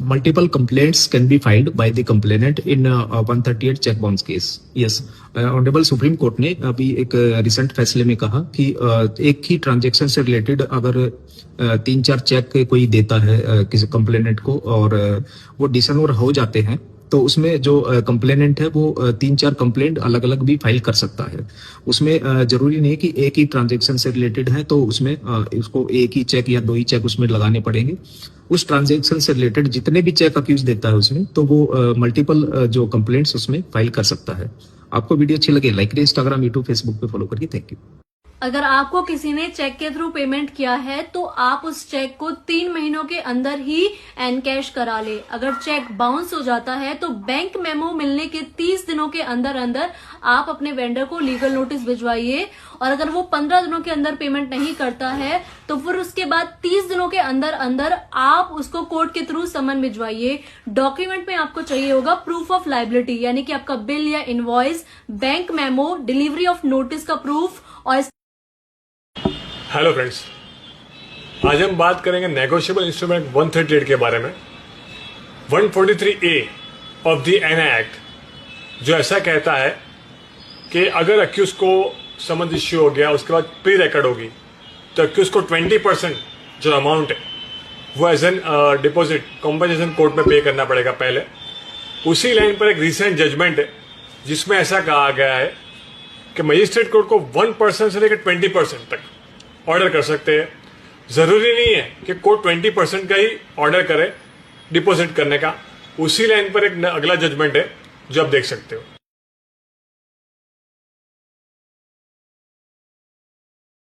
multiple complaints can be filed by the complainant in 138 check bounce case. Yes, honourable supreme court ने अभी एक recent फैसले में कहा कि एक ही ट्रांजैक्शन से रिलेटेड अगर 3-4 चेक कोई देता है किसी कंप्लेनेंट को और वो डिसऑनर हो जाते हैं, तो उसमें जो कंप्लेनेंट है वो 3-4 कंप्लेंट अलग अलग भी फाइल कर सकता है। उसमें जरूरी नहीं कि एक ही ट्रांजैक्शन से रिलेटेड है तो उसमें उसको एक ही चेक या 2 ही चेक उसमें लगाने पड़ेंगे। उस ट्रांजैक्शन से रिलेटेड जितने भी चेक अक्यूज देता है उसमें, तो वो मल्टीपल जो कंप्लेंट्स उसमें फाइल कर सकता है। आपको वीडियो अच्छी लगे लाइक करिए, इंस्टाग्राम, यूट्यूब, फेसबुक पे फॉलो करिए। Thank you. अगर आपको किसी ने चेक के थ्रू पेमेंट किया है तो आप उस चेक को 3 महीनों के अंदर ही एनकैश करा ले। अगर चेक बाउंस हो जाता है तो बैंक मेमो मिलने के 30 दिनों के अंदर अंदर आप अपने वेंडर को लीगल नोटिस भिजवाइए, और अगर वो 15 दिनों के अंदर पेमेंट नहीं करता है तो फिर उसके बाद 30 दिनों के अंदर अंदर आप उसको कोर्ट के थ्रू समन भिजवाइए। डॉक्यूमेंट में आपको चाहिए होगा प्रूफ ऑफ लायबिलिटी, यानी कि आपका बिल या invoice, bank memo, delivery of notice का प्रूफ। और हेलो फ्रेंड्स, आज हम बात करेंगे नेगोशिएबल इंस्ट्रूमेंट 138 के बारे में। 143A of the NI act जो ऐसा कहता है कि अगर अक्यूज को समन इश्यू हो गया, उसके बाद प्री रिकॉर्ड होगी, तो अक्यूज को 20% जो अमाउंट है वो as an deposit compensation court में पे करना पड़ेगा पहले। उसी लाइन पर एक रिसेंट जजमेंट है जिसमें ऐसा कहा गया है कि मजिस्ट्रेट कोर्ट को 1% से लेकर 20% तक ऑर्डर कर सकते हैं। जरूरी नहीं है कि कोर्ट 20% का ही ऑर्डर करे डिपॉजिट करने का। उसी लाइन पर एक अगला जजमेंट है जो आप देख सकते हो।